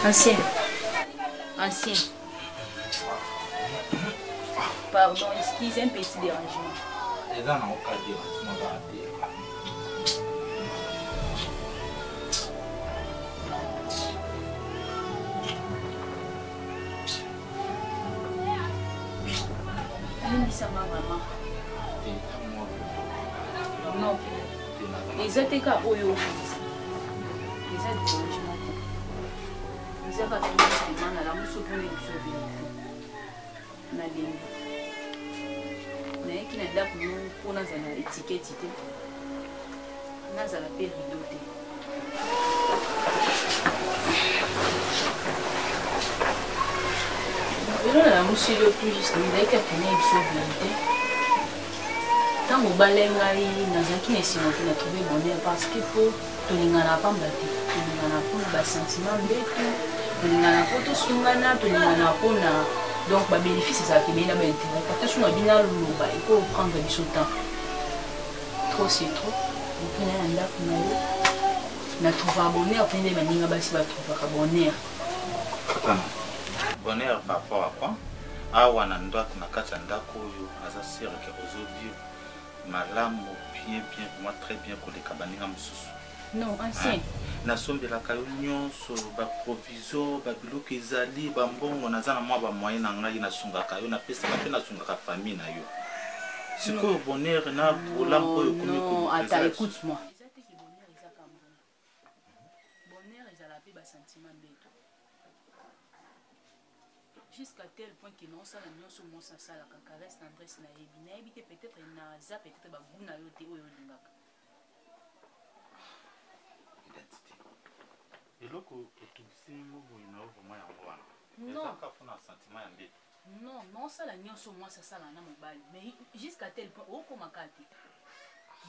Ancien. Ancien. Pardon, excusez un petit dérangement. Les gens n'ont pas de dérangement. Ça m'a vraiment. Non. Les ATK, oh yo. Les ATK, les ATK, la mousse pour les mais qui n'a pas pour nous étiquette, nous avons la paix rideauté. La mousse le plus juste, nous avons qu'à tant que balai ngai nazaki na sima te na trouver bonheur parce qu'il faut tolingana pamba te tolingana mpona basentiment mbetu tolingana mpo tosungana tolingana mpona donc babénéfice ezalaki mei na baintérêt parce que soki bina loba ekoprendre biso temps trop c'est trop opena na ndako na yo na trouva bonheur mpe nde baninga basi batrouvaka bonheur. Bonheur par rapport à quoi? Awa na ndako na kati ya ndako oyo aza serke ozovivre malamu bien moi très bien pour les cabaninga mususu. Non, ancien. Na sombela kayo nyonso ba provision ba biloko ezali ba mbongo naza na mwa ba moyen na ngai na sunga kayo na pesa ka pe na sunga ka famille na yo. Siko bonheur na bolam oyo komi ko. Non, attends, écoute-moi. Bonheur ezala pe ba sentiment beto. Jusqu'à tel point que non ça la nyonso mo ça la caresse tendresse na yebi na yebi peut-être na za peut-être ba guna yo te oyo lingaka identité eloko otukisingo boy na vraiment ya ngwana non ka fona sentiment ya mbeto non ça la nyonso mo ça la na mobali mais jusqu'à tel point oko makate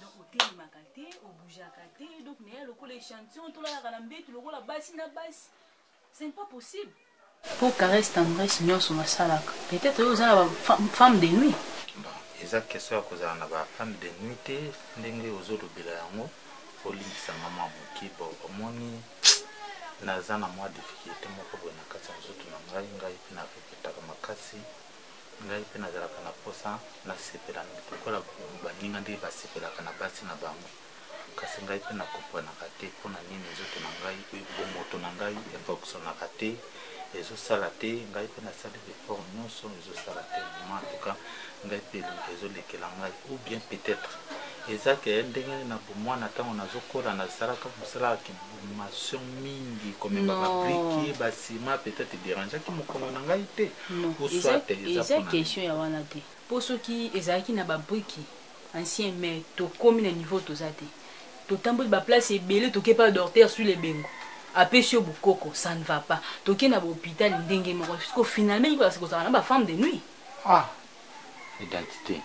donc oteli makate obujaka te donc ne loko les échantillons to la na mbeto loko la basi na basi c'est pas possible. Pour caresse tendresse nyonso masalaka peut-être aux femme de nuit. Bon, eza question ko za na ba femme de nuit te ndenge ozolobela yango olingisa mama moki bo omoni naza na mwa difficulté moko boye na kati ya nzoto na ngai pe na repetaka makasi ngai pe nazalaka na posa nasepela lokola baninga nde basepelaka na basi na bango kasi ngai pe nakomprenaka te mpona nini nzoto na ngai bomoto na ngai efonctionnaka te ezosala te ngai mpe nasali effort nyonso ezosala te vraiment en tout cas ngai mpe ezolekela ngai ou bien peut-être ezake ndenge na bomwana ntango nazokola nasalaka mosala ya kibumation mingi komemba babriki basima peut-être dérangeaki mokongo na ngai te eza question ya wana te mpo soki ezalaki na babriki ancien mais tokomi na niveau toza te totamboli baplace ebele toke pa dorter sur les bengo apesio bukoko ça ne va pas toke na hôpital ndenge moko parce que finalement il faut que ça na femme de nuit identité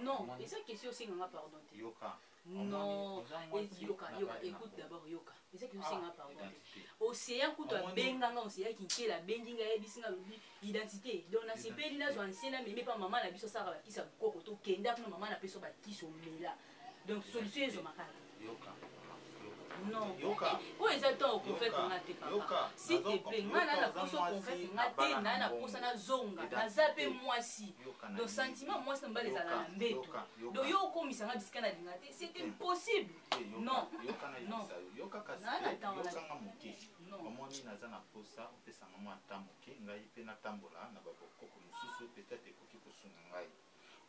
non et ça question aussi nga pardon yoka non yoka écoute d'abord yoka et ça question aussi nga pardon océan kuto benga nga océan qui la benginga ebisinga lobi identité donc na sepeli na zo ancienne mais pas maman na biso sara bakisa bukoko to kenda na maman na peso bakiso mela donc solution ezo makala yoka non po exactement au fait qu'on a te papa s'il te plaît moi na poso qu'on fait qu'on a te na posa na zonga na zape moi si donc sentiment moi ça mbale za na mbeto donc yo ko misanga bisika na lingate c'est impossible non yoka kasi yoka moke omoni naza na posa opesanga mwa tamoke ngai pe na tambola na babokoko mosusu peut-être ekoki kosunga ngai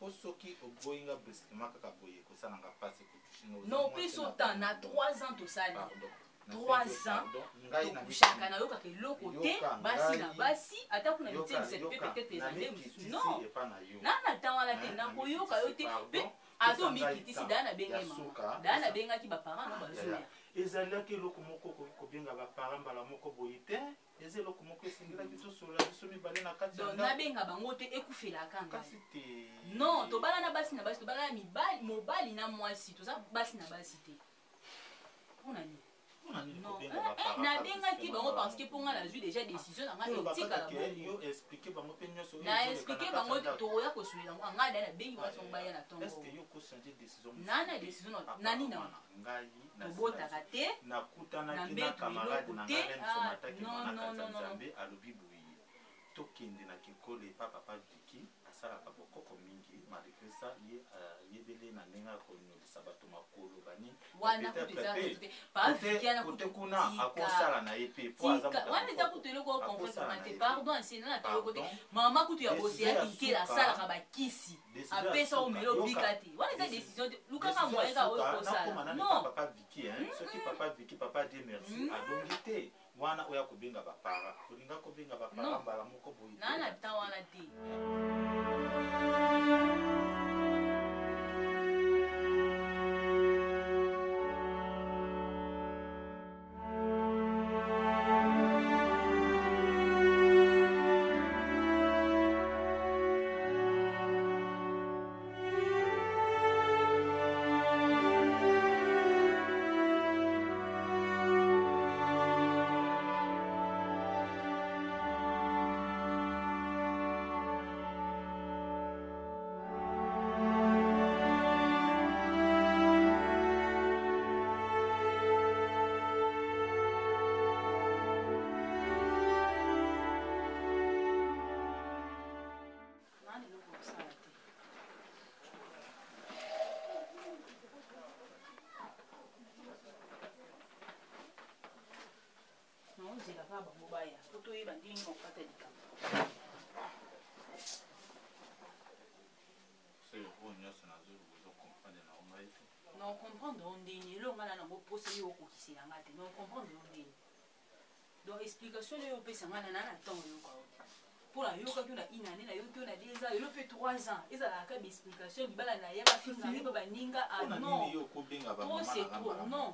po soki oboyinga brusquement kaka boye kosalanga pasi kotushinga non peso temps na 3 ans tosali 3 ans tokushaka na yoka ke loko te basi na basi ata kuna mitie bisepe peut-être les années non na tawala te na koyoka yo te pe ato mikitisi dana benga mama dana benga ki ba parents no bazoya ezalaki eloko moko kobenga ba parents mbala moko boye te eza eloko moko esengela biso sola biso mibale na kati donc nabenga bango te ekufelaka ngai non tobala na basi na mibali mobali na mwasi toza basi na basi te mpona nini na benga ki bango parce que pour nga la ju déjà décision na nga etika la yo expliquer bango pe nyoso na expliquer bango to ya ko suila nga nga na bengi ba son baya na tongo est-ce que yo ko changer décision nana décision nani na ngai na bota kate na kutana ki na camarade na ngai somata ki na Nzambe alobi buyi tokende na kikole papa Viki asalaka bokoko mingi malgré ça yebele na ndenge akonyolisa bato makolo bani wana kuteza pa Viki ana kutekuna akosala na ye pe po aza wana eza kutele ko confronter pardon c'est na to côté mama kutu ya bosi ya Viki la sala ka bakisi apesa o melo bikati wana eza décision luka ka moyen ka o kosala non papa Viki ce qui papa Viki papa dit merci adongité wana oya kobenga bapara olinga kobenga bapara mbala moko boyi nana ta wana te non comprendre ondeni lo ngala na go poser yo ko kisila ngate non comprendre ondeni donc explication yo pesa ngana na temps yo ko pour la yo ka tuna inane na yo tuna 2 ans yo pe 3 ans ezala ka explication libala na ya ba finga ni ba ninga ah non yo ko benga ba mama c'est trop non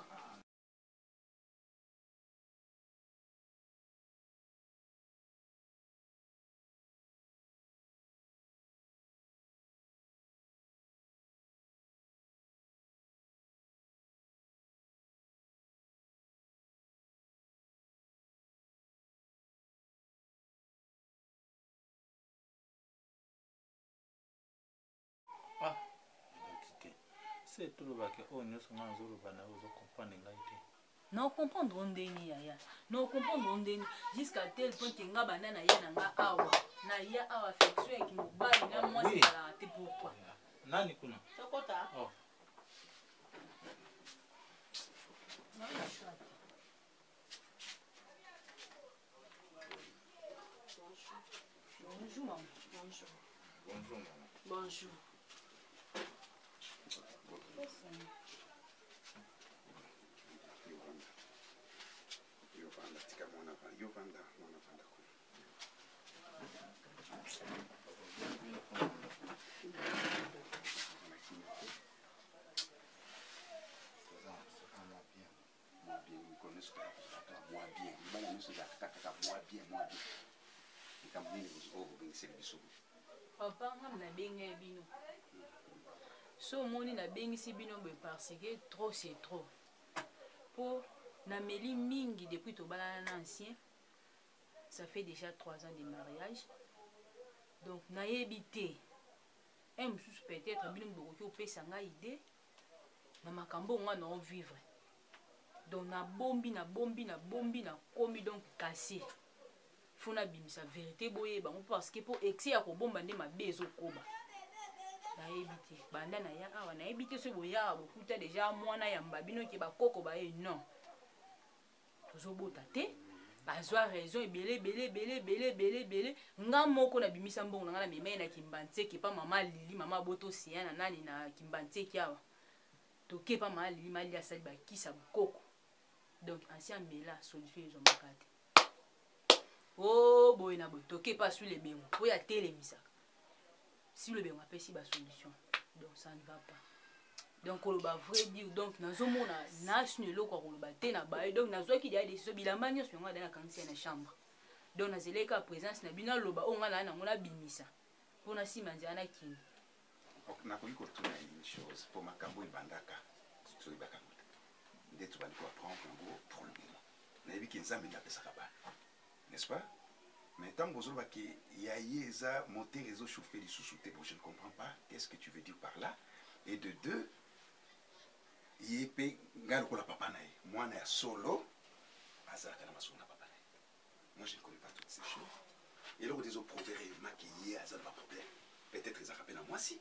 c'est tout le bac on ne se mange au bana vous comprenez ngaite non comprendre ondeni yaya non comprendre ondeni jusqu'à tel point que nga banana ya na nga awa na ya awa affection qui mobali na moi c'est la te pourquoi nani kuna sokota oh bonjour maman bonjour bonjour maman bonjour papa nga na benga bino so moni na bengisi bino be parce que trop c'est trop pour na meli mingi depuis to balana ancien ça fait déjà 3 ans de mariage donc na yebité un mususu peut-être bino bokoki opesa nga idée na makambo nga na vivre donc na bombi na komi donc cassé fona bimisa vérité boye bango parce que pour excès ya kobomba nde mabe ezokoba nayebi te banda na ya awa nayebi te so boya bokuta déjà mwana ya mbabino ke bakoko baye non tozobota te bazwa raison ebele nga moko na bimisa mbongo na nga na memei na kimbantseki pa mama lili mama boto siya na nani na kimbantseki awa toke pa mama lili mali asali bakisa bokoko donc ancien mela solution ezomaka te oh boye na boye toke pas sur les bengo oyo atelemisa si le bengo apesi ba solution donc ça ne va pas donc koloba vrai dire donc nazomona nasune eloko koloba te na baye donc nazwaki dia décision bilamba nyonso yango adana kanisi na chambre donc nazeleka présence na bino loba o ngala nango na bimisa mpona nsima nzela na kini nakoki kotuna une chose mpo makambo ebandaka soyebaka d'être bandi pour apprendre pour le moment. Naïbi qui nzambe n'a pas ça là-bas. N'est-ce pas? Mais tant que vous avez ça monter réseau chauffé les sous-soutés, je ne comprends pas qu'est-ce que tu veux dire par là. Et de deux, il y a papa naï. Moi, je suis solo. Moi, je ne connais pas toutes ces choses. Et là, des autres proverbes qui y a un problème. Peut-être qu'ils appellent à moi si.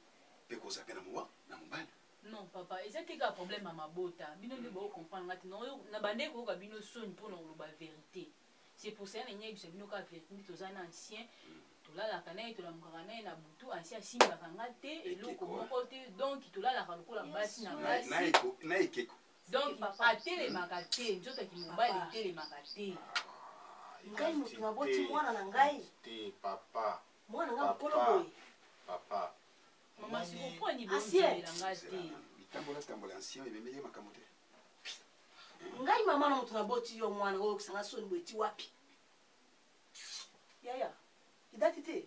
Peut-être qu'ils appellent à moi, dans mon bal. Non, papa, il y a un problème à ma bota. Bino ne peut comprendre. Non, na bande ko ka bino son pour nous la vérité. C'est pour ça que nous avons dit que nous sommes anciens. Tout là, la canne, tout la moukarane, na butu, ancien simba kangate, et l'eau comme côté. Donc, tout là, la kaloko la basse, na basse. Donc, papa, télé makate, nous autres qui nous battent, télé makate. Ngai mutu na boti mwana na ngai. Papa. Mwana nga koloboy. Papa. Maman, si vous prenez bon Dieu, la ngate. Tambola ancien, il est makamote. Ngai mama na mutu na boti yo mwana ngo kusanga soni bweti wapi? Yaya. Idati te.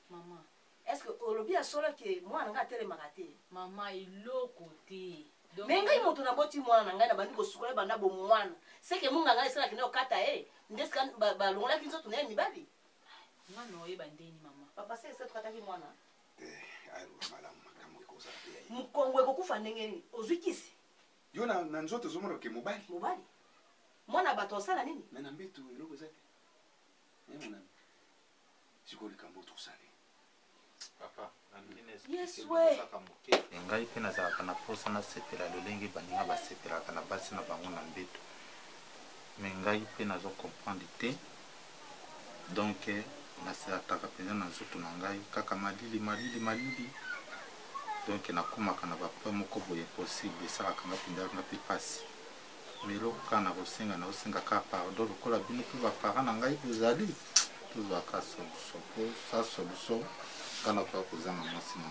Maman. Est-ce que olobi a solo ke mwana nga tele makate? Maman, il l'au côté. Mais ngai mutu na boti mwana na ngai na bandi ko sukola banda bo mwana. C'est que munga ngai sala kino kata ndeska ba longola kinzo tunaye mibali. Mwana oye bandeni mama. Papa c'est ça tukataki mwana. Ayo malamu makamwe ko za pe. Mukongwe ko kufa ndengeni ozwikisi. Yo na nzoto zomona ke mobali. Mobali. Mwana bato sala nini? Mais na mbetu eloko zake. Mwana. Sikoli kambo tusale. Papa, yes we. Ngai pe nazalaka na posa na sepela lolenge baninga basepelaka na basi na bango na mbetu. Mais ngai pe nazo comprendre te. Donc naselataka mpenza na nzoto na ngai kaka malili. Donc nakomaka na bapa moko boye possible esalaka nga mpenza nga mpe pasi. Mais eloko kaka na kosenga na kosenga kaka pardon lokola bino mpe baparent na ngai bozali tozwaka solution po sa solution kana kwa kozanga mwasi na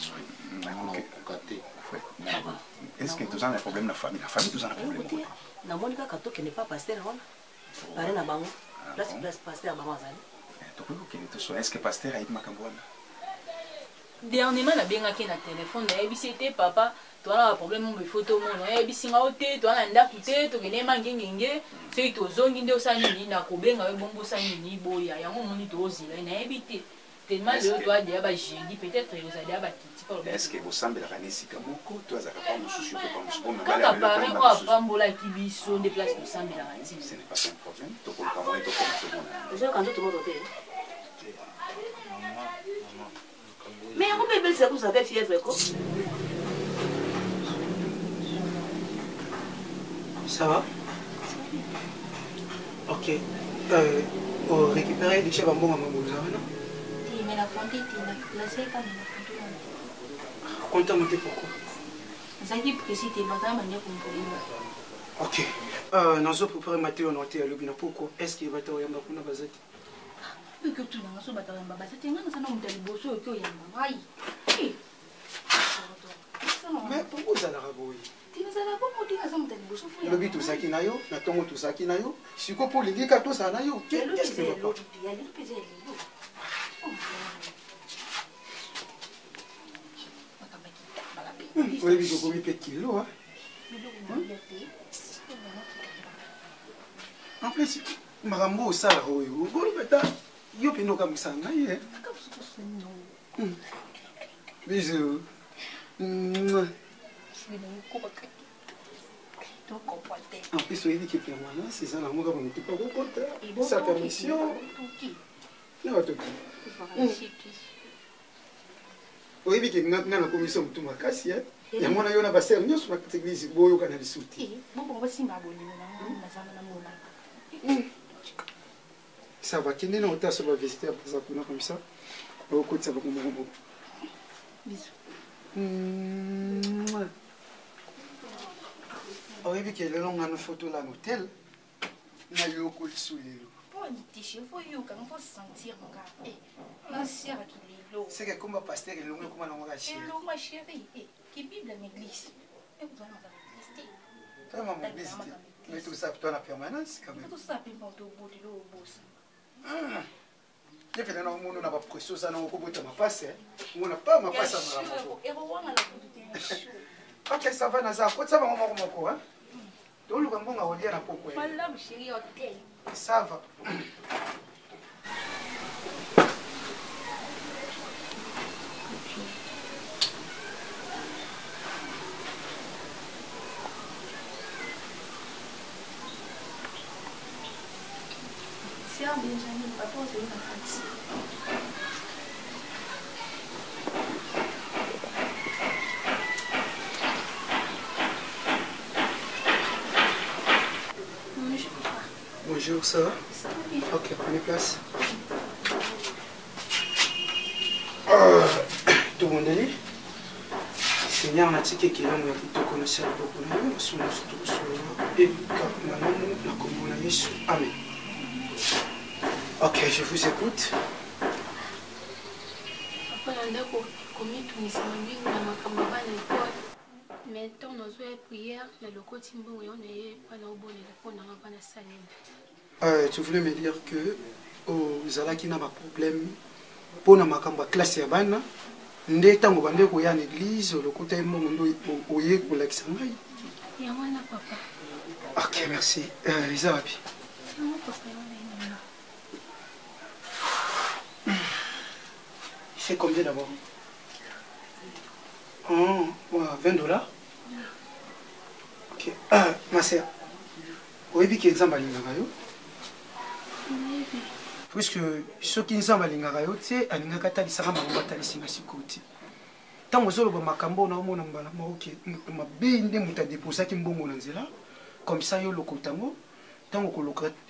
ngai nakoka te. Est-ce que tu as un problème na famille? La famille tu as un problème? Na monika katoke ne pas pasteur wana. Pare na bango. Place pasteur bango azali. Est-ce que pasteur a été makambouana? Dernièrement, on a bien gagné le téléphone. C'était papa, tu as un problème de photo. Tu as un tu as un ndaku, tu as un mangenge. C'est tout zongi de sanini na kobenga bombo sanini boya. Yango moni tozi la na habité. Tellement le doigt de aba jeudi peut-être vous allez aba kiti. Est-ce que vous semblez la kanisi kamoko toi za pas nous soucier pas nous bon. Quand apparaît quoi pambola kibiso des places pour semble la kanisi. Ce n'est pas un problème. To ko kamoi to ko je quand tout le monde mais on peut belle c'est comme ça tête fièvre quoi. Ça va? Ok. On récupère des chèvres à mon amour, vous avez non? Mais la quantité, la seule quand Compte-moi pourquoi? Ça qui précise, madame, on a compris. Ok. Nous avons préparé Mathieu, on a été à l'objet. Pourquoi? Est-ce qu'il va te regarder pour nous baser? Mais que tu n'as pas de baba, c'est un peu ça non de bosso et que y a aïe. Mais pourquoi ça l'a raboué? Tu ne sais pas comment tu as ça de bosso. Le but tout ça qui n'a yo, na tongo tout ça qui n'a yo. Si quoi pour les dire que tout ça n'a yo. Qu'est-ce que va pas? Oui, mais je combien de kilos hein? En plus, marambo ça là, oui, vous yo pino comme ça, hein? Bisous. En plus, il dit que c'est ça, la moka ne peut pas vous porter. Sa permission. Non, tout. Oui, mais que nous avons la commission de tout ma casse, hein? Il y a mon aïe, on a passé à l'union sur la église, boyo, qu'on a des soutis. Ça va, qui n'est pas autant sur la visite après ça, comme ça. Au côté, ça va comme un bon. Bisous. Oui, mais qu'il y a une photo là, l'hôtel. Il y a eu un coup de soleil. C'est que comme pasteur, il y a un comme on a chier. Mais tout ça pour la permanence quand même. Je fais un monde n'a pas pression ça n'a pas ma passe. On n'a pas ma passe à ma. Ok, ça va Nazar, quoi ça va mon hein? toluka mbonga olia na poko Voilà, chérie, hôtel. ça va. C'est un Benjamin, papa, c'est une partie. Bonjour, ça va? Ça va bien. Ok, prenez place. Tout le monde est là? Seigneur, na tike kilamu ya kitoko na sala boko na yo sona surtout sona et na mamu na komona Yesu. Amen. Ok, je vous écoute. Papa, on a commis tout ici, on a ma mais tant nos prières, le côté bon et on est pas dans le bon et on n'a pas de salut. Tu voulais me dire que aux ala qui n'a pas problème pour na makamba classe ya bana ndé tango bande ko ya l'église le côté mon ndo oye ko la kisangai. Ya mwana papa. Ok, merci. Isa wapi? C'est moi papa. C'est combien d'abord? 20 $. Ok. Ma sœur, vous avez dit que l'exemple est puisque ceux qui sont allés à Rayo, c'est un ingakata di sarama mbata ici na sikoti. Tant que zolo ba makambo na omona mbala ma ok ma binde muta déposer ki mbongo na nzela comme ça yo lokotango tant que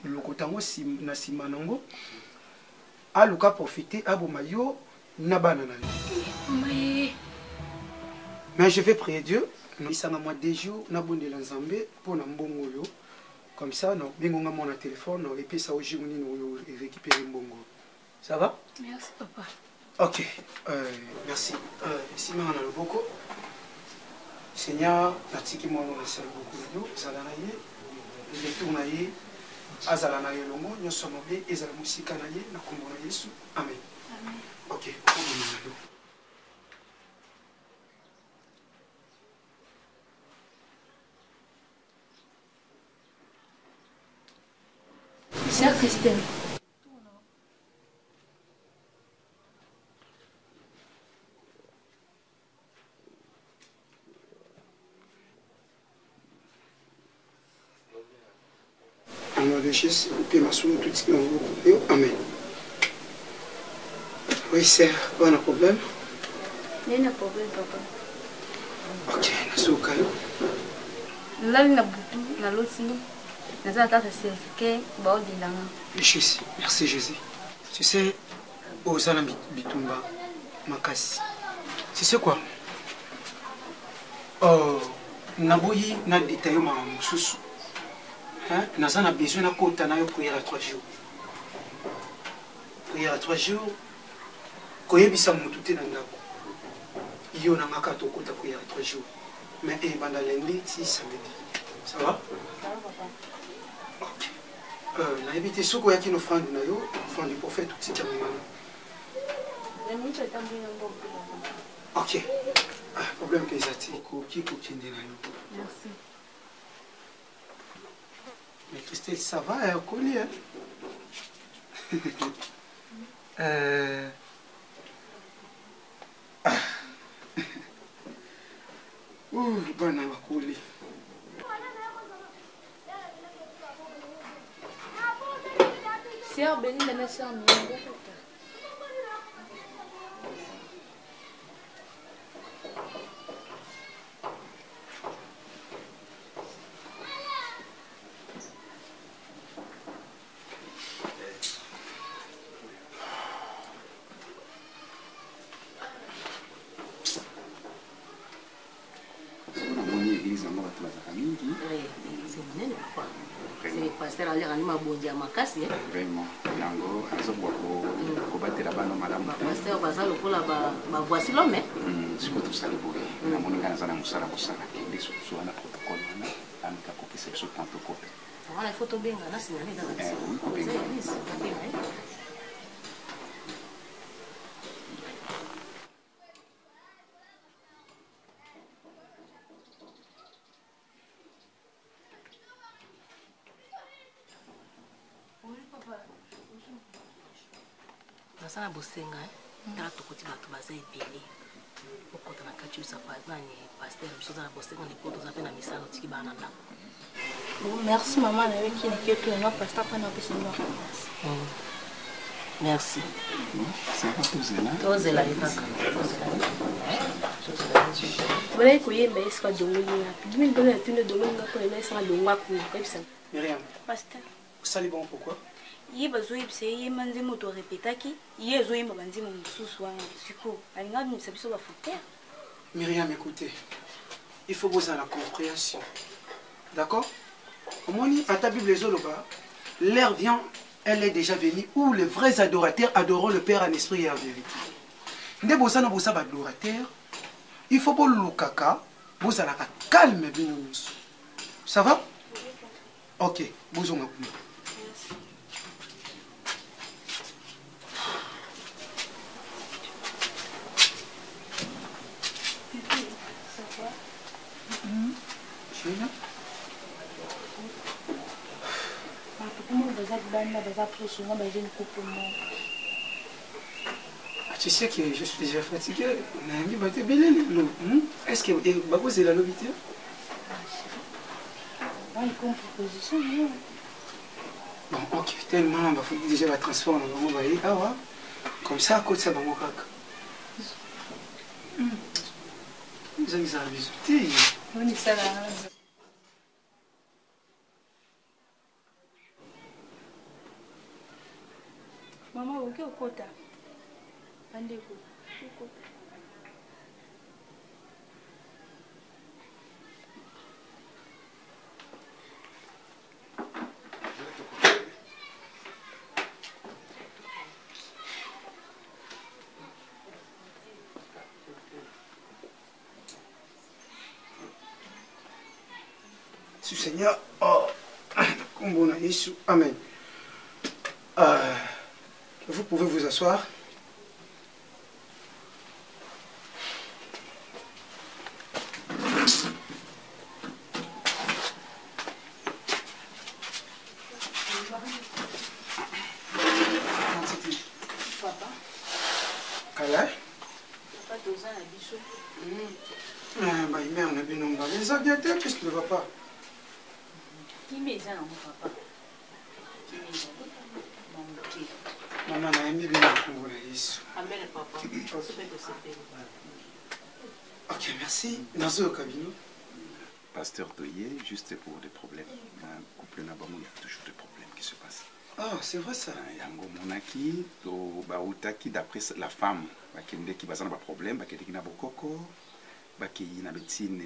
lokotango si na simanango a luka profiter aboma yo na banana. Mais je vais prier Dieu. Nous sommes à 2 jours, nous avons des ensemble pour nous bongo. Comme ça, nous avons mon téléphone, et puis ça aujourd'hui nous récupérer le bongo. Ça va? Merci papa. Ok, merci. Si nous avons beaucoup, Seigneur, natiki moi nous laisse beaucoup de zalanaye, les tournaye, azalanaye longo, nous sommes bien, et zala musika naye, na komona Yesu. Amen. Amen. Ok, Sœur Christelle. Au nom de Jésus, vous pouvez m'assumer tout ce qui est Amen. Oui, sœur, pas de problème? Il y a un problème, papa. Ok, je suis au caillou. Là, il y a beaucoup, il y a l'autre. Jésus, merci Jésus. Tu sais, Osana Bitumba, Makasi. Tu sais quoi? Naboyi na détaillé ma moussous. Nazana besoin de kota na yo prière à 3 jours. Prière à 3 jours. Koyebisa mutu te na ndako. Yo na ngaka to kota prière à 3 jours. Mais banda lundi si samedi. Ça va? Ok. Na évité ce qu'on y a qui nous offrande na yo, offrande du prophète tout ce qui ok. Problème que zati qui continue na yo. Merci. Mais Christelle, ça va, elle connaît, Ouh, bana wakuli. Sœur Béni, la sœur Miongo. Vraiment, yango azokuwa kobatela bana malamu pasteur baza lokola bavoici l'homme sikoyo tosali boye namoni ngai naza na mosala kosala kende susu wana protocole wana amika kopesa biso pantokope wana ifo tobenga na signale kaka sana bosenga tala tokoti bato baza ebele okota na kati yosa nani paster biso na bosenga lipoto za pe na misala otiki bana ndako. Bon, merci maman nayebiki neke toyanga paster mpona opesa bino merci. Tozela kaka bolai koyemba esika dongoli ngapi bimi ndolo ya tune dongoli nga mpona ema esika dongo akulu koyebisa Myriam, paster osali bon pourquoi ye bazoyebisa ye yemba nzembo torepetaki ye azoyemba banzembo mosusu wana sikoyo alinga bimisa biso bafotere. Myriam, écoutez, il faut vous la compréhension. D'accord? Au moins, à ta Bible, l'heure vient, elle est déjà venue, où les vrais adorateurs adoreront le Père en esprit et en vérité. Dès que vous avez adorateur, il faut que le caca, vous allez calme. Ça va? Ok, vous en avez. Tu sais que je suis déjà fatigué. Est-ce que vous la lobité? Bon, ok, tellement, il faut déjà la transformer. Comme ça, à côté de ça, vous avez abusé. Maman, ok, au côté. Bandeko, au côté. Seigneur, oh, amen. Vous pouvez vous asseoir. Papa. Kala? Papa, tu as un bichot. Mère, on a bien nommé. Les aviateurs, qu'est-ce qui ne va pas? Qui met ça, papa? Maman, on a mis bien le Congo. Amen, papa. Ok, merci. Merci au cabinet. Pasteur Toye, juste pour des problèmes. Un couple là-bas, il y a toujours des problèmes qui se passent. Ah, c'est vrai ça. Yango monaki, to bautaki d'après la femme, bakende qui bazana ba problème, bakende qui na bokoko, baki na médecine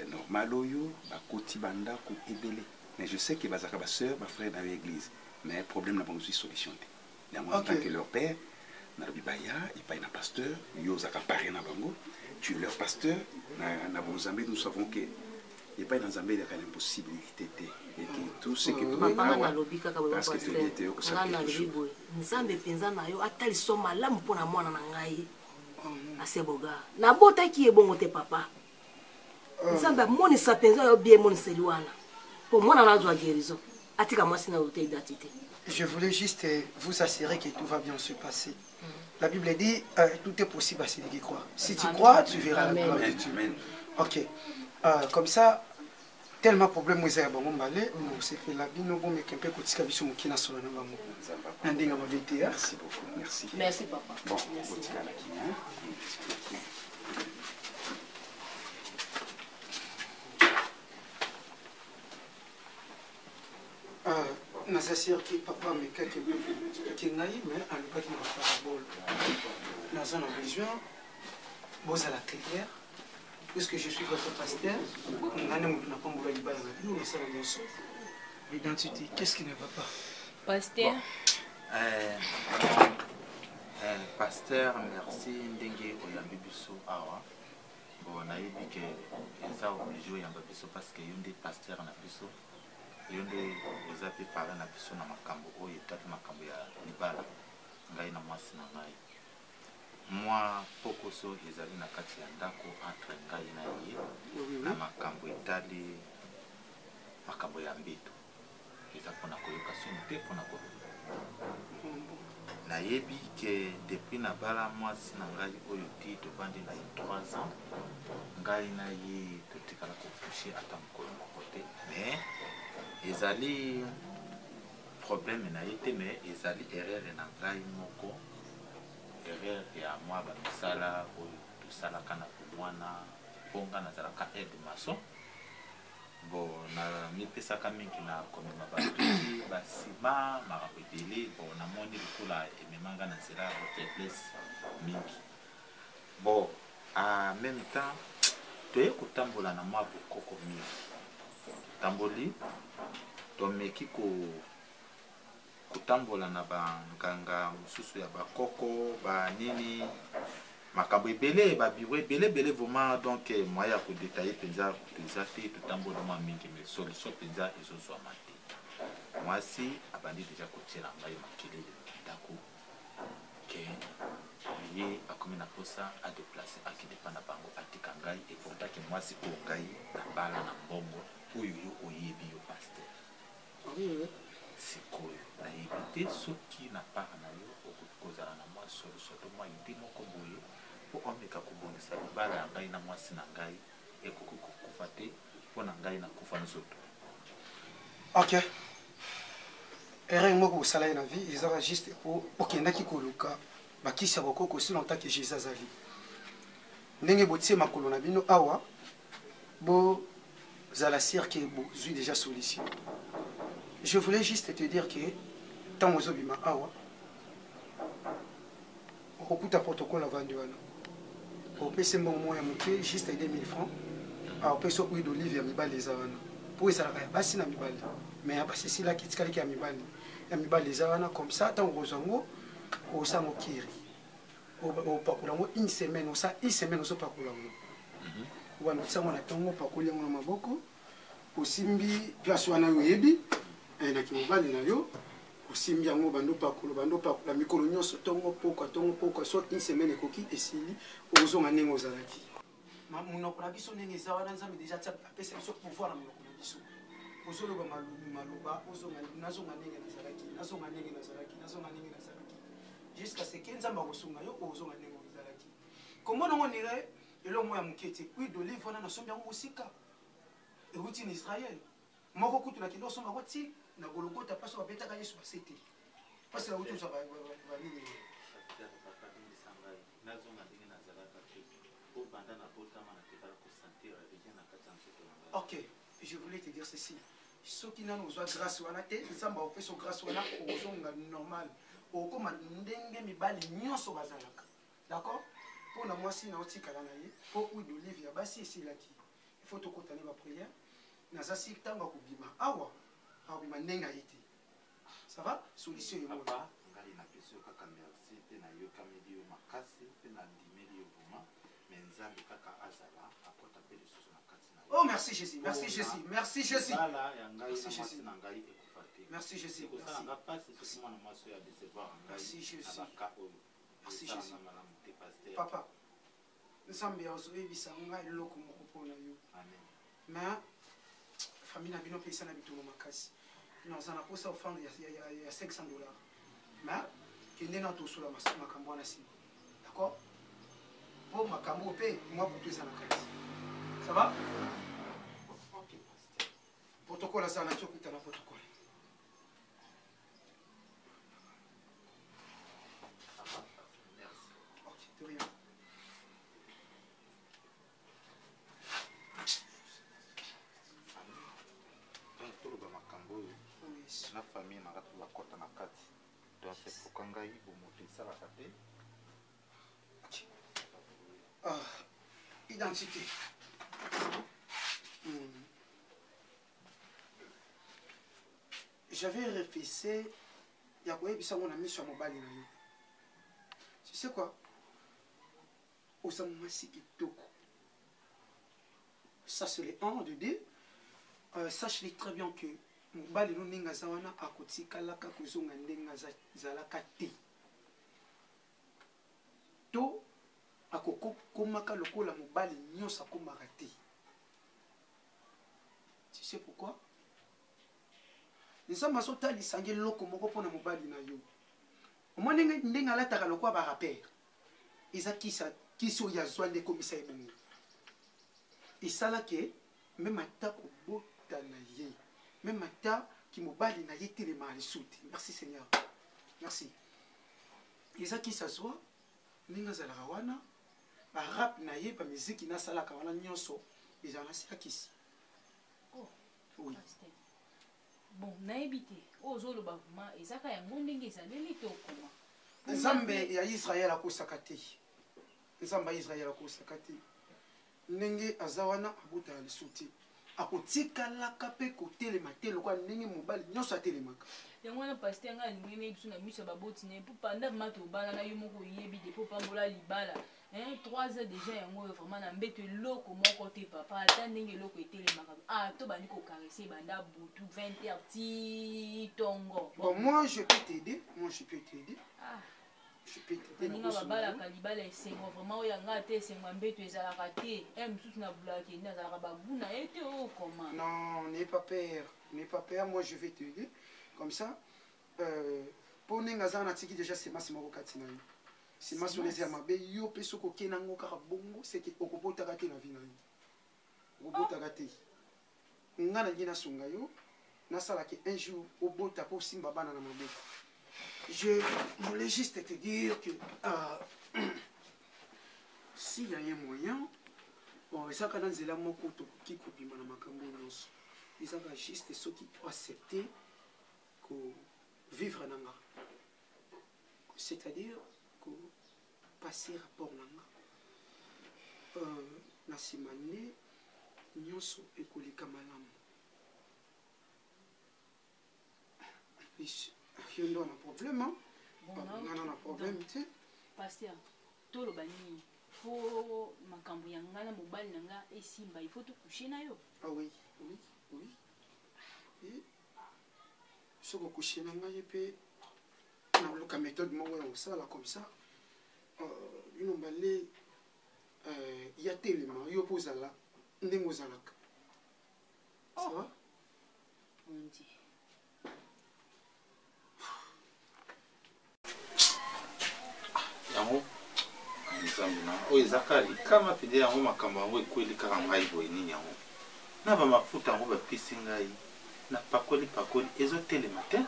normale oyo, bakoti banda ko ebele. Mais je sais que bazaka ba sœur, ba frère dans l'église, mais problème n'a pas aussi solution. Yango en tant que leur père, na bibaya, il paye na pasteur, yo zaka paré na bango, tu es leur pasteur, na Zambie nous savons que il pas dans Zambie il y a une possibilité et que tout ce que papa na lobi kaka ba pasteur ngana libo nzambe penza na yo atali soma la mpona mwana na ngai aseboga na bota ki ebongo te papa nzambe moni sa penza yo bien moni seliwana pour mwana na zo guérison atika mwasi na hôtel d'identité. Je voulais juste vous assurer que tout va bien se passer. La Bible dit tout est possible à celui qui croit. Si tu crois, tu verras la gloire. Ok. Comme ça, tellement problème vous avez bon balé, nous c'est fait la vie nous bon mais qu'un peu côté kabiso mukina solo na bango. Ndinga mabete. Merci beaucoup. Merci. Merci papa. Bon, Nasasir qui papa mais quelque qui naïf mais à pas qui m'a parabole. Nous avons besoin vous à la clairière. Puisque je suis votre pasteur, l'identité, qu'est-ce qui ne va pas? Pasteur. Pasteur, merci. Ndenge oyambi biso awa. Bon, nayebi ke eza obligé oyamba biso parce que yonde pasteur na biso. Yonde oza pe parler na biso na makambo oyo etata makambo ya libala. Ngai na mwasi na ngai. Moi, pokoso ezali na kati ya ndako entre ngai na ye na makambo etali makambo ya mbeto eza mpona koyoka soni mpe mpona koloba nayebi ke depuis nabala mwasi na ngai oyo ti tovandi na ye 3 ans ngai na ye totikala kofushe ata mokolo moko te mais ezali problème na ye te mais ezali erreur na ngai moko erreur ya mwa bamisala oyo tosalaka na komwana mpo nga nazalaka aide mason bon na mipesaka mingi na komema badosi basima makambo ebele bon namoni lokola ememanga na nzela faiblesse mingi bon en même temps toye kotambola na mwa bokoko mingi tamboli tomeki kotambola na banganga mosusu ya bakoko banini makambo ebele babiro ebele vraiment donc moyen ya kodetaille mpenza eza te totambola mwa mingi mais solution mpenza ezozwama te mwasi abandi deja kotiela ngai makelele ndako ke ye akomi na posa adeplace akidepa na bango atika ngai eportake mwasi oyo ngai nabala na mbongo oyo yo oyebi yo paster sikoyo nayebi te soki na part na yo okoki kozala na mwa solution to mwa ide moko boye mpo omeka kobongisa libala ya ngai na mwasi na ngai ekoki kokufa te mpo na ngai nakufa nzoto. Ok, erreur moko kosala ye na vie ezaka juste po okendaki koluka bakisi ya bokoko aussi longtemps que jésus azali ndenge botie makolo na bino awa bozala sire ke bozwi déjà solution. Je voulais juste te dire que tant aux obima awa okuta protocole avandi wana opesi mbongo moya moke juste 2000 francs aopesi huile d'olive ya mibali eza wana mpo ezalaka ya basi na mibali mais ya basi esilaki etikalaki ya mibali eza wana comme ça ntango kozwa yango osala mokiri opakola yango une semaine osala une semaine ozopakola yango obandokisa yango na ntongo opakoli yango na maboko osimbi place wana yo oyebi naki mobali na yo osimbi yango bandopakola mikolo nyonso ntongo pokwa so une semaine ekoki esili ozonga ndenge ozalaki monoko na biso ndenge eza wana nzambe deja apesa biso pouvoir na monoko na biso ozoloba maloba nazonga ndenge nazalaki jusqu'à ce que nzambe akosunga yo ozonga ndenge ozalaki komona ngo ndire eloko moko ya moke te huile d'olive wana nasombi yango mosika euti na israel moko kutu nakende osomba ko ti na gologota mpasi babetaka yesu basete mpasi nauti oza banini ok je voulais te dire ceci soki nano ozwa grâce wana te nzambe aopesa grâce wana ozonga normal okoma ndenge mibali nyonso bazalaka d'accord mpo na mwasi naotikala na ye mpo huile d'olive ya basi esilaki il faut tokotane baprière naza si ntango akobima awa akobima ndenge aye te ça va solution papa ngai napesi yo kaka merci mpe nayokameli yo makasi mpe nandimeli yo vraimen mais nzambe kaka azala akota mpe lisusu na kati na oh merci jésus merci jésus merci jésus bala ya ngai na mwasi na ngai ekufa te merci jésus ekosalanga mpasi soki mwana mwasi oyo adesevoir ngai na baka oyo merci jésus malamu te paster papa nzambe azoyebisa ngai eloko moko mpona yo amen mais famille na bino mpe esana bitono makasi naza na posa offrande ya 500 $, mais kende na tosola makambo wana nsima d'accord mpo makambo mpe mwa butu eza na kati ça va ok protocole aza na tiokuta na protocole ok de rien na famille na ngati bakota na kati donc c'est pourquoi ngai bomoto esalaka te identité j'avais réfléchi ya koyebisa ngo na miso ya mobali na yo tu sais quoi oza mwasi kitoko ça c'est le 1 de 2 sache-le très bien que mobali no ndenge aza wana akotikalaka kozonga ndenge azalaka te to akokomaka lokola mobali nyonso akomaka te tu sais pourquoi nzambe azotalisa nge eloko moko mpona mobali na yo Moi, ndenge alataka lokwa ba rappeur. Eza kisi oyo azwa nde komisa ye bongo. Esala ke même ata kobota na ye, même ata ki mobali na ye telema lisuti. Merci Seigneur. Merci. Eza kisi azwa ndenge azalaka wana ba rap na ye ba miziki nasalaka wana nyonso ezala sika kisi. Oh. Oui. Bon, nayebi te ozoloba vraiment ezaka yango ndenge ezaleli to koma. Nzambe ya Israel akosaka te. Nzambe ya Israel akosaka te. Ndenge azawana abota ya lisuti. Akotikalaka pe kotelema te lokwa ndenge mobali nyonso atelemaka. Yango wana pasteur nga ndenge na biso na miso baboti ne po panda mato bana na yo moko yebi de po pambola libala. 3 heures déjà yango vraiment na mbeto loko moko te papa ata ndenge loko etelemaka. Ah to bani ko caresser banda butu 20 heures ti tongo. Bon moi je peux t'aider, Ah. Je peux t'aider. Ninga babala kalibala esengo vraiment oyanga te esengo mbeto ezalaka te. Msusu na bulaki nda zalaka babuna ete o comment. Non, n'aie pas peur, moi je vais t'aider. Comme ça, pour nous, on a déjà c'est ma katina. C'est ma sonese ma be yo peso ko kenango kaka bongo c'est que okobota kate na vie na yo. Okobota kate. Ngana ngina sunga yo na sala que un jour obota pour simba bana na maboko. Je voulais juste te dire que s'il y a un moyen, bon, ça quand on est là moko to ki kopima na makambo nyonso. Ils ont juste ceux qui peuvent accepter que vivre nanga. C'est-à-dire que passer rapport nanga. Na simane nyonso ekolika malamu. Il y a un problème, hein? On a un problème, tu sais. Pasteur, tout le bani, faut makambo yangana mobile nanga esimba, il faut te coucher na yo. Ah oui. Et ce que coucher nanga yepé, na loka méthode mo ya ça là comme ça. Une balé y a tellement yo posa là, ndengo zalaka. Ça va? On dit. Yango nzambina oyo zakari kama pide yango makambo yango ekweli kaka ngai boye nini yango na bamafuta yango bapesi ngai na pakoli ezotelema te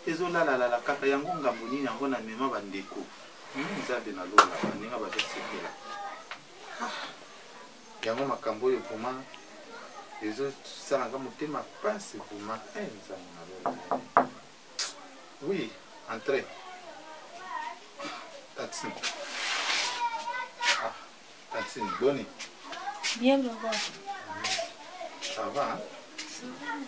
ezolalalala kaka yango ngambo nini yango na mema bandeko nzambe na lola baninga bazosepela yango makambo oyo vraimen ezosalanga motema pasi vraimen nzambe na lola. Oui, entrez. Tatine. Ah, Tatine, bonne. Bien, le voir. Ça va, hein? Ça va.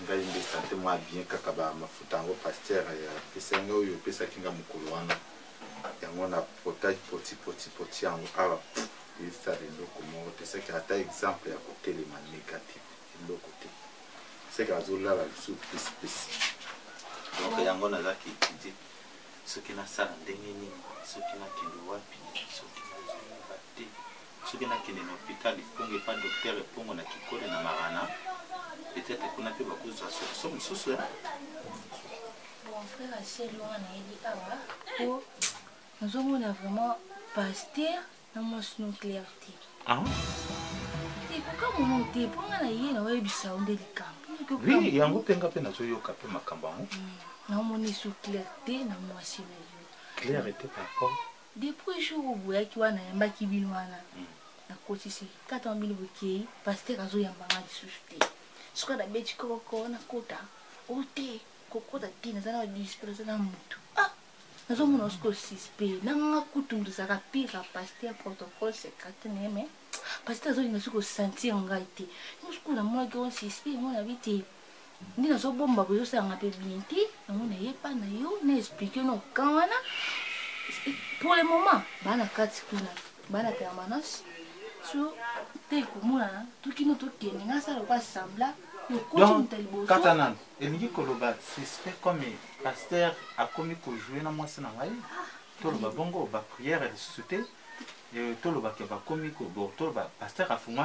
Ngai mbe santé moi bien kaka ba mafuta yango pasteur ya pesenga oyo pesa kinga mukolo wana yango na potage poti yango awa isa leloko moko te seke ata exemple ya kotelema négatif eloko te seke azolala lisusu pesipesi donc yango nazaki étudie soki nasala ndenge nini soki nakende wapi soki nazoloba te soki nakende na hôpital epongo epa docteur epongo na kikole na marana peut-être qu'on a pu beaucoup de choses. Bon frère, c'est loin, nous avons vraiment pasteur dans mon clarté. Ah? Et pourquoi mon thé pour la yé na webi sound de camp. Oui, yango penga pe na zo yoka pe makambango. Na mon sous clarté na moi sina. Clarté par rapport. Depuis jour où boya ki wana yamba ki binwana. Na kotisi 4000 boki pasteur azo yamba ngadi susute. Soka da beti koko na kota ote kokota tina zana disperse na mutu ah nazo mona sko sispe na ngakutundu saka pira pasteur protocole secret neme pasteur zo inga suko sentir ngaite musko na mona ko sispe mona biti ndina zo bomba ko yosa nga pe binti na mona yepa na yo na expliquer no kawana pour le moment bana kati kuna bana permanence so te komona tukino tokene ngasala kwa sambla. Donc, Katanan, il dit que le suspect comme pasteur a commis que jouer dans moi c'est dans l'aïe. Tout le bongo, la prière est suscitée. Et tout le qui va commis que bon, tout le pasteur a fumé.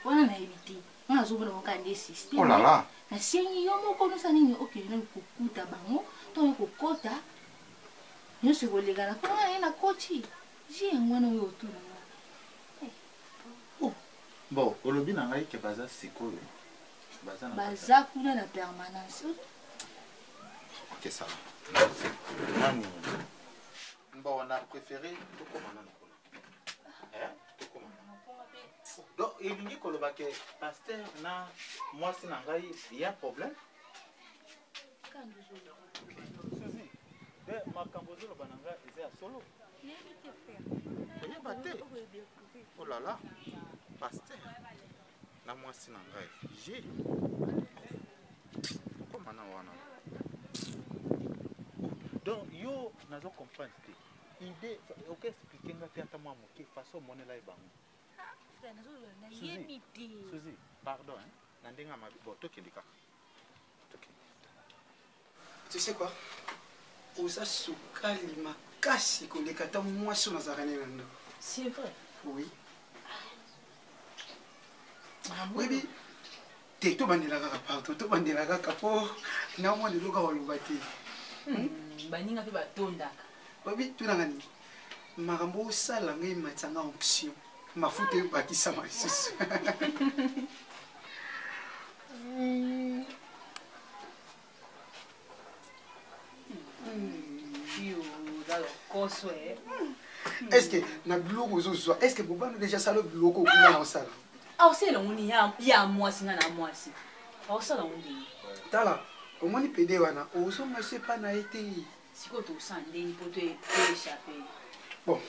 On a évité. nga azobona mokande système. Oh là là. Na sengi yo moko nosa nini okende na kokuta bango to kokota. Yo se kolega na ko na kochi. J'ai ngwana yo to na. Bon, olobi na ngai ke baza sikoyo. Baza kuna na permanence. Ok, ça va. Nani? Bon, on a préféré tout comme on a. Hein? Tout comme on a. Donc, il dit que le pasteur na moi si na ngai il y a problème. Suzy, makambozo lo bananga eza solo. Oh là là. Pasteur, na moi si na ngai j'ai comment na wana donc yo nazo comprendre te idée ok expliquer nga te ata moi moke façon monela e bango Suzy pardon hein na ndenga ma bon tokende kaka tu sais quoi oza sukali makasi koleka ta mwasi nazalaka ne na ndo c'est vrai oui oui te tobandela kaka partout tobandela kaka mpo na mwa lelo kaka waloba te baninga mpe batondaka obi tunanga nini makambo osala ngai matanga onction mafuta ebakisama lisusu est-ce que na biloko ozozwa est-ce que bobano déjà sala biloko okuna na osala awusela nguni ya mwasi nga na mwasi awusala nguni tala omoni pede wana ozomasa epa na ye te sikoyo tosandeni mpo toéchappe bon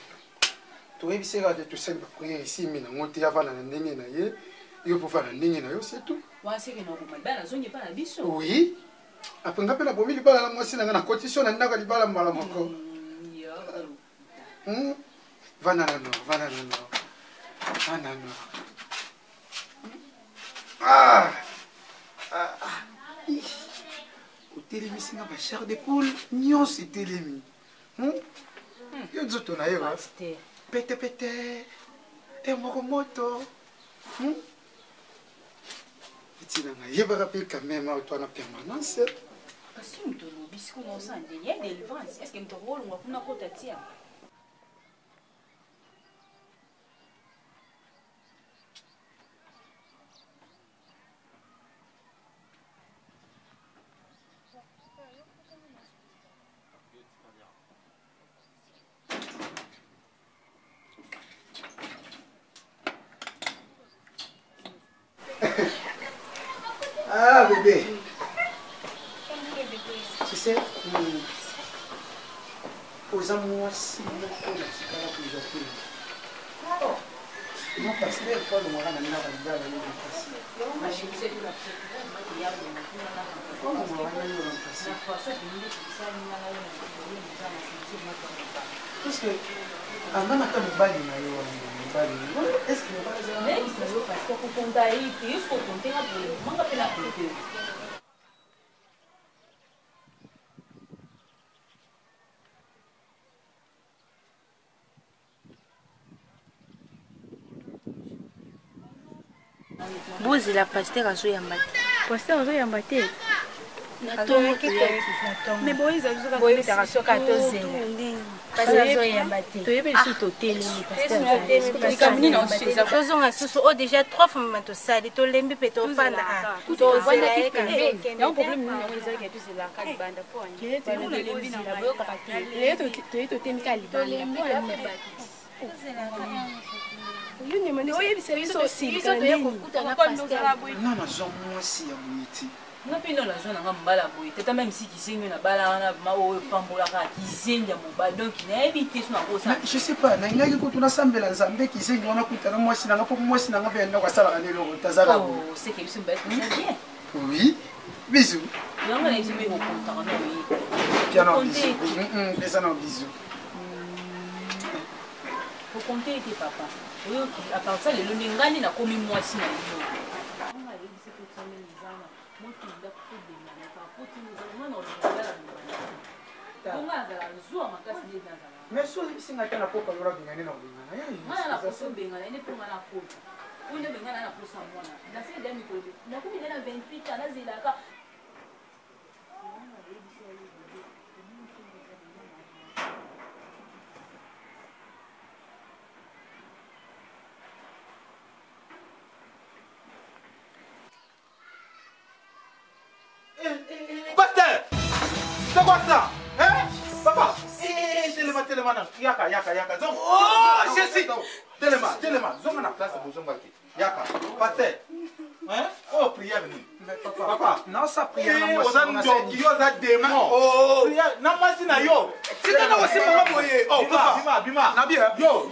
toyebisi kaka te tosali bapriere esimi nango te avanda na ndenge na ye yo mpofa na ndenge na yo c'est tout wana seke na oboma libala nazongi epa na biso oui apres nga mpe nabomi libala na mwasi na nga na kotisi na ndaka libala mbala moko vanda na nord vanda na nord vanda na nord otelemisi nga bachar de poule nyonso etelemi yo nzoto na yo petepete emoko moto etina nga yebaka mpe quand même otwana permanence kasi moto olobi sikoyo osandeni ya délivrance estce moto akolonga kuna kota tia Ah bébé, tu sais, aux amours si beaucoup de ce cas-là que j'ai fait. Mon pasteur, toi, le moral, il a pas de parce que avant ata mobali na yo mobali est-ce que mobali na yo parce que kokonta ye te yesu kokontenga boye manga mpe na kote bozela pasteur azoyamba te pasteur azoyamba te mais boyezaka soki atozela toyebi lisu totelemi tozonga susu o déjà 3 fois mama tosali tolembi mpe tofanda nga nazwa mwasi ya boye te nga mpe ndo nazwa nanga mobala boye tata même si kisengi na bala wana ma oyo epambolaka kizengi ya mobali donc nayebi te so nakosa je sais pas nangaki kutu nasambela nzambe kizengi wana kutana mwasi nanga mpo mwasi nanga mpe yandako asalaka neloko tazala boye seke biso mobali koza bien oui bisou yango na biso mpe kokontaka na oye piano bisou pesa na bisou kokonte ete papa oyoki aparsa lelo nde ngani nakomi mwasi na yo mais so oyebisinga te na poka lora bengani na obengana ngana na koso bengana ene mpo ngana kota On est maintenant à la pousse à moi. La fille d'un micro. Il a combien de 28 ans, là, il a. Pasteur! C'est quoi ça? Hein? Papa! Téléma. Yaka. Oh, Jessie! Téléma. Zonga na place pour zonga ki. Yaka. Pasteur! Hein? Oh, prière venu. Papa! Non, ça prière. Oza démon. Oh! Prière. Namasi na yo. Tika na wasi mama boye. Oh, papa. Bima. Na bien. Yo,